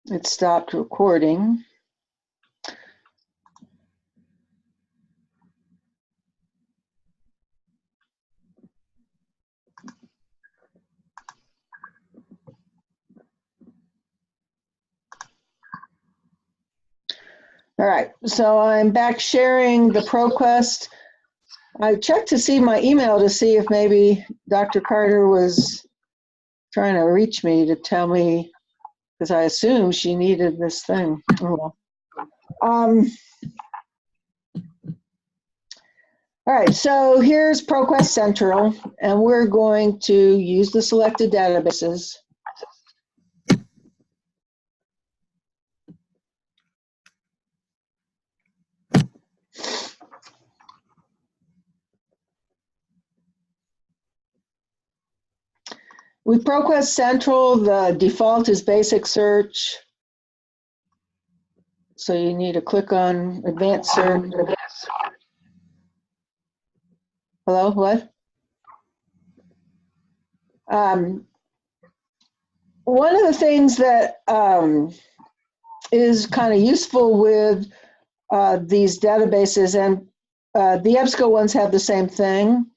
It stopped recording. All right, so I'm back sharing the ProQuest. I checked to see my email to see if maybe Dr. Carter was trying to reach me to tell me, because I assumed she needed this thing. Oh, well. All right, so here's ProQuest Central, and we're going to use the selected databases. With ProQuest Central, the default is basic search. So you need to click on advanced search. Hello, what? One of the things that is kind of useful with these databases, and the EBSCO ones have the same thing.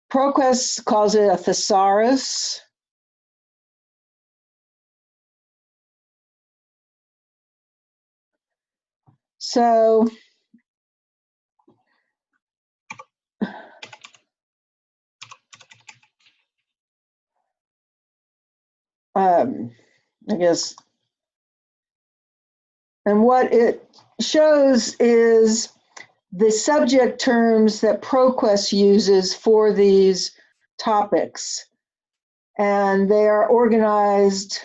ProQuest calls it a thesaurus. So I guess, and what it shows is the subject terms that ProQuest uses for these topics. And they are organized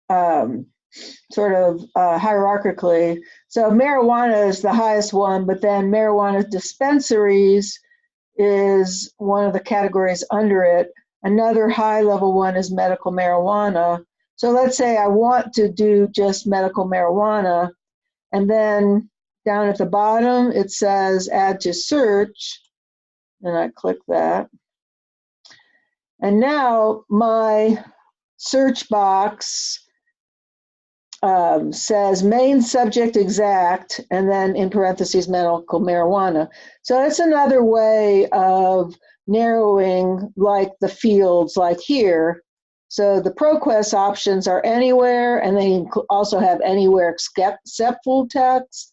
sort of hierarchically. So marijuana is the highest one, but then marijuana dispensaries is one of the categories under it. Another high level one is medical marijuana. So let's say I want to do just medical marijuana, and then down at the bottom it says add to search, and I click that. And now my search box says main subject exact, and then in parentheses medical marijuana. So that's another way of narrowing, like the fields like here. So the ProQuest options are anywhere, and they also have anywhere except full text,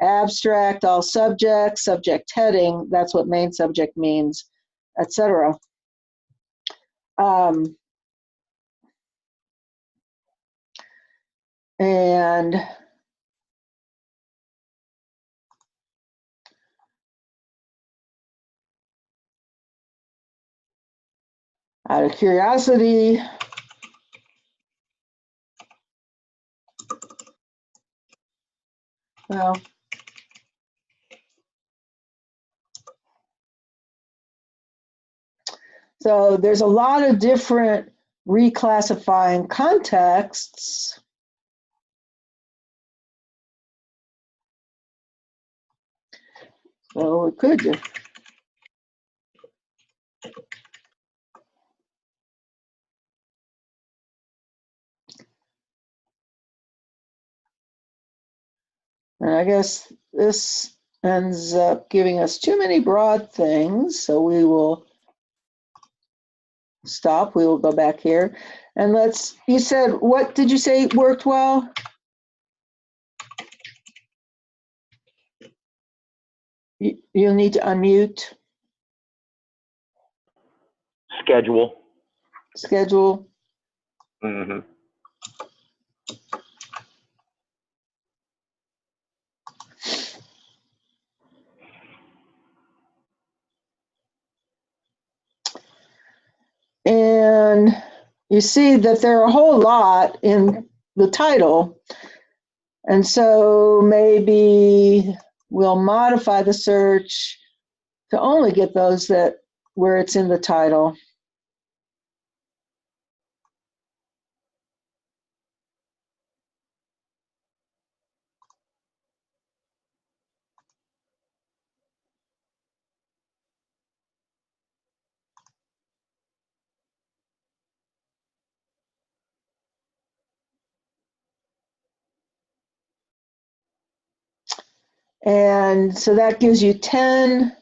abstract, all subjects, subject heading, that's what main subject means, etc. And out of curiosity, well, so there's a lot of different reclassifying contexts. So we could do. And I guess this ends up giving us too many broad things, so we will stop. We will go back here. And let's, you said, what did you say worked well? You'll need to unmute. Schedule. Schedule. Mm-hmm. And you see that there are a whole lot in the title. And so maybe we'll modify the search to only get those that where it's in the title. And so that gives you 10.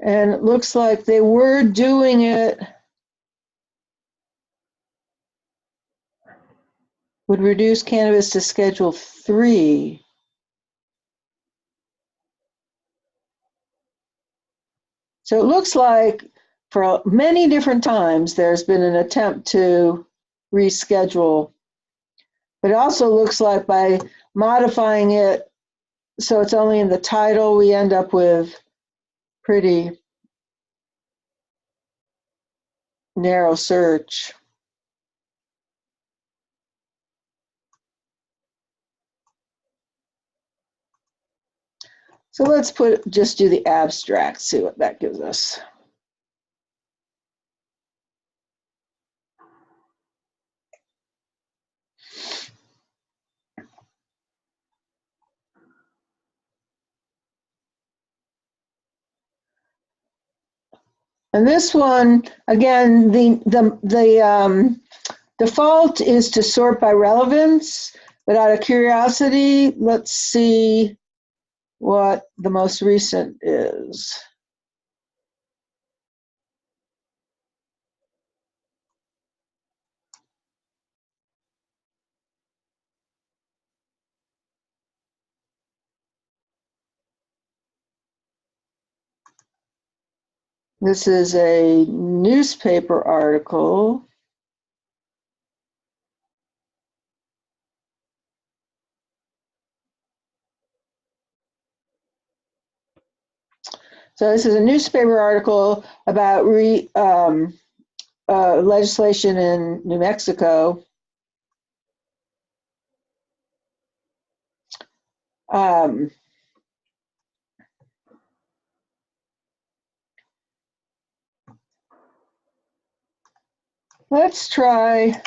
And it looks like they were doing it, would reduce cannabis to Schedule 3. So it looks like for many different times there's been an attempt to reschedule, but it also looks like by modifying it so it's only in the title, we end up with pretty narrow search. So let's just do the abstract, see what that gives us. And this one, again, the default is to sort by relevance, but out of curiosity, let's see what the most recent is. This is a newspaper article. So this is a newspaper article about legislation in New Mexico. Let's try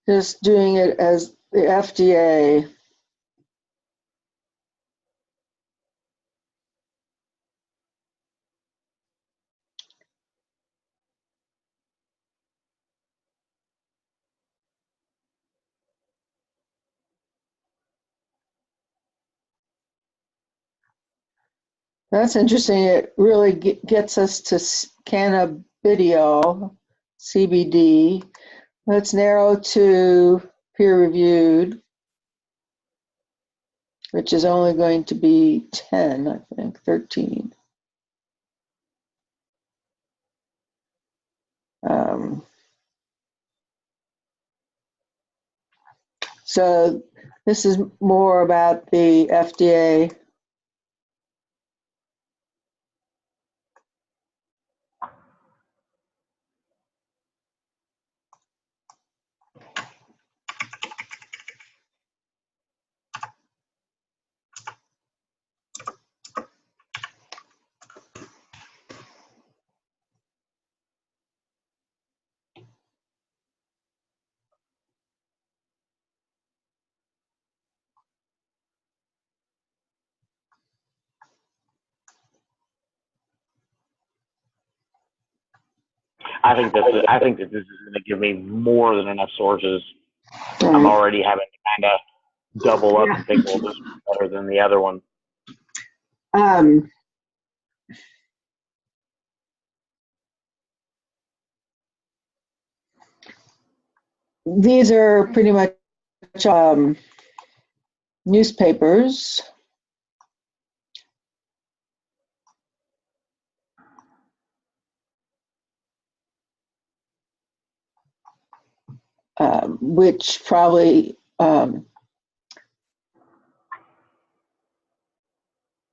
just doing it as the FDA. That's interesting. It really gets us to cannabidiol, CBD. Let's narrow to peer-reviewed, which is only going to be 10, I think, 13. So this is more about the FDA. I think that this is going to give me more than enough sources. I'm already having to kind of double up and think, well, this is better than the other one. These are pretty much newspapers. Which probably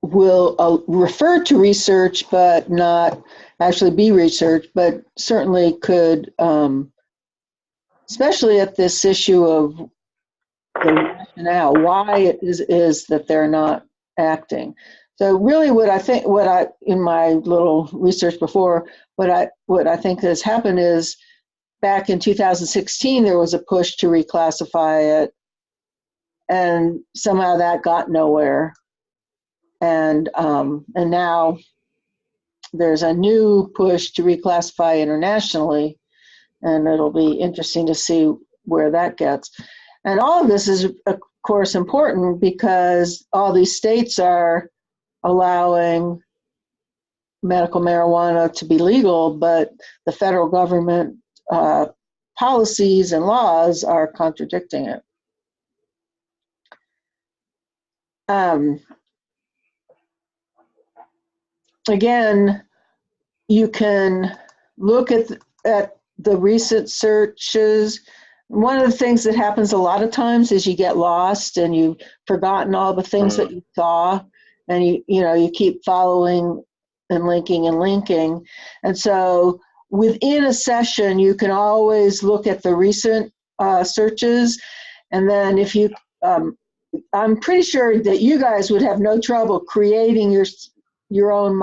will refer to research, but not actually be research, but certainly could, especially at this issue of the rationale, why it is that they're not acting. So really what I, in my little research before, what I think has happened is back in 2016, there was a push to reclassify it, and somehow that got nowhere. And now there's a new push to reclassify internationally, and it'll be interesting to see where that gets. And all of this is, of course, important because all these states are allowing medical marijuana to be legal, but the federal government policies and laws are contradicting it. Again, you can look at the recent searches. One of the things that happens a lot of times is you get lost and you've forgotten all the things that you saw, and you keep following and linking and linking. And so within a session, you can always look at the recent searches, and then if you, I'm pretty sure that you guys would have no trouble creating your own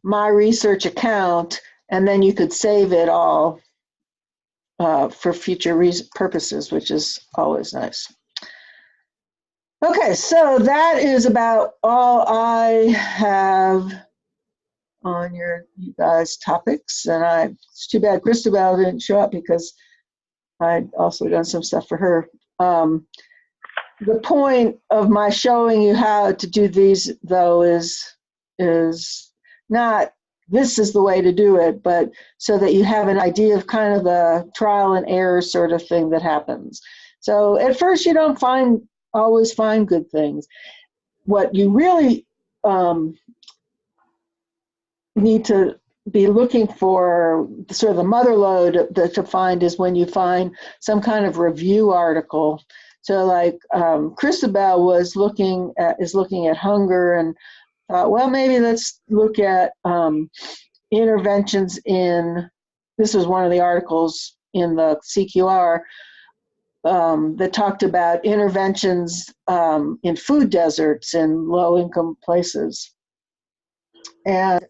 My Research account, and then you could save it all for future purposes, which is always nice. Okay, so that is about all I have on you guys' topics, and it's too bad Christabel didn't show up because I'd also done some stuff for her. The point of my showing you how to do these, though, is not this is the way to do it, but so that you have an idea of kind of the trial and error sort of thing that happens. So at first you don't always find good things. What you really need to be looking for, sort of the mother lode to find, is when you find some kind of review article. So like Christabel is looking at hunger, and thought, well, maybe let's look at interventions this was one of the articles in the CQR that talked about interventions in food deserts in low-income places. And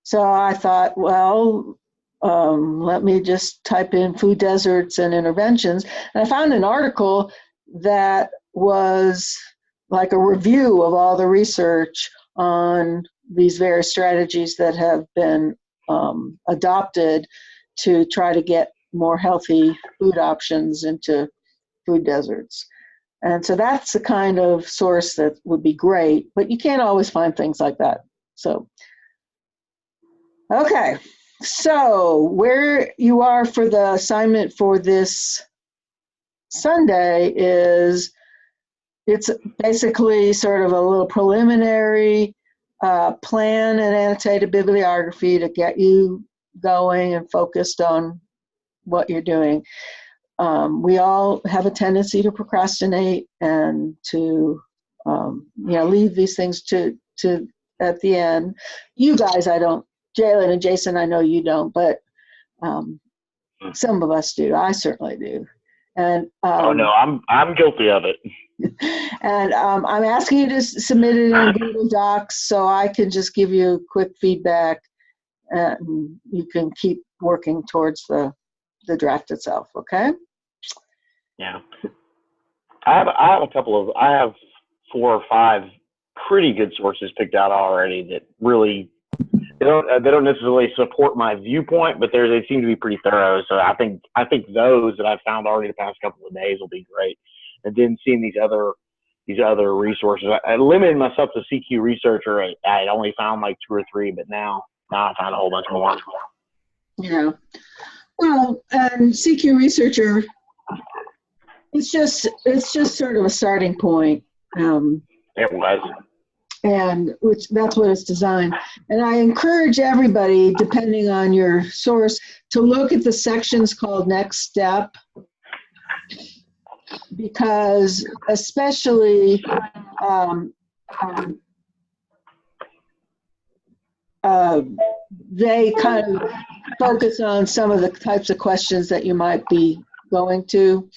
so I thought, well, let me just type in food deserts and interventions. And I found an article that was like a review of all the research on these various strategies that have been adopted to try to get more healthy food options into food deserts. And so that's the kind of source that would be great, but you can't always find things like that. So, okay, so where you are for the assignment for this Sunday is, it's basically sort of a little preliminary plan and annotated bibliography to get you going and focused on what you're doing. We all have a tendency to procrastinate and to leave these things to at the end. You guys, I don't. Jalen and Jason, I know you don't, but some of us do. I certainly do. And oh no, I'm guilty of it. And I'm asking you to submit it in Google Docs so I can just give you quick feedback, and you can keep working towards the draft itself. Okay? Yeah. I have 4 or 5 pretty good sources picked out already that really they don't necessarily support my viewpoint, but they seem to be pretty thorough. So I think those that I've found already the past couple of days will be great. And then seeing these other resources, I limited myself to CQ Researcher. I only found like 2 or 3, but now I found a whole bunch more. Yeah. Well, and CQ Researcher, it's just sort of a starting point. It was. And that's what it's designed. And I encourage everybody, depending on your source, to look at the sections called Next Step, because especially they kind of focus on some of the types of questions that you might be going to,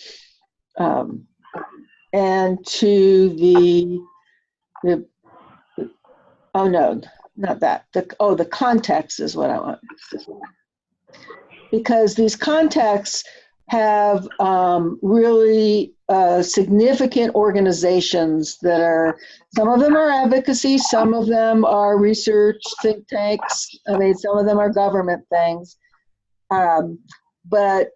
and to the oh no, not that. The context is what I want. Because these contexts have really significant organizations that are, some of them are advocacy, some of them are research think tanks. I mean, some of them are government things. But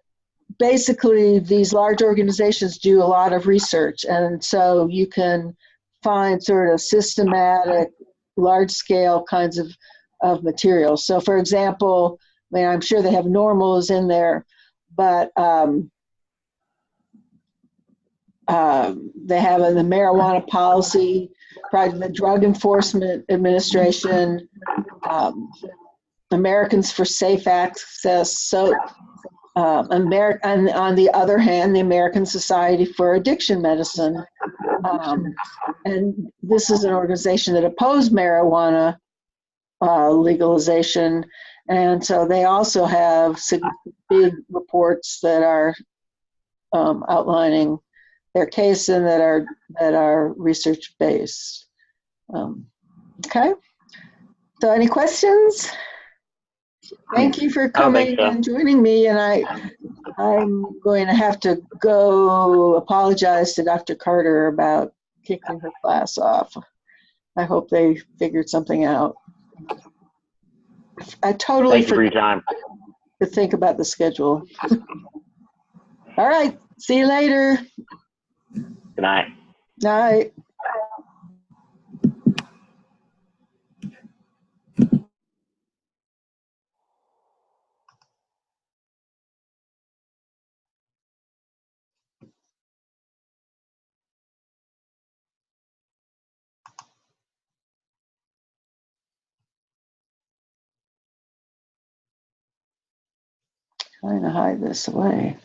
basically, these large organizations do a lot of research, and so you can find sort of systematic, large-scale kinds of materials. So, for example, I mean, I'm sure they have normals in there, but they have the marijuana policy, probably the Drug Enforcement Administration, Americans for Safe Access. So, and on the other hand, the American Society for Addiction Medicine. And this is an organization that opposed marijuana legalization. And so they also have big reports that are outlining their case and that are research based. Okay. So any questions? Thank you for coming and joining me. And I'm going to have to go apologize to Dr. Carter about kicking her class off. I hope they figured something out. I totally forgot to think about the schedule. All right. See you later. Good night. Night. Trying to hide this away.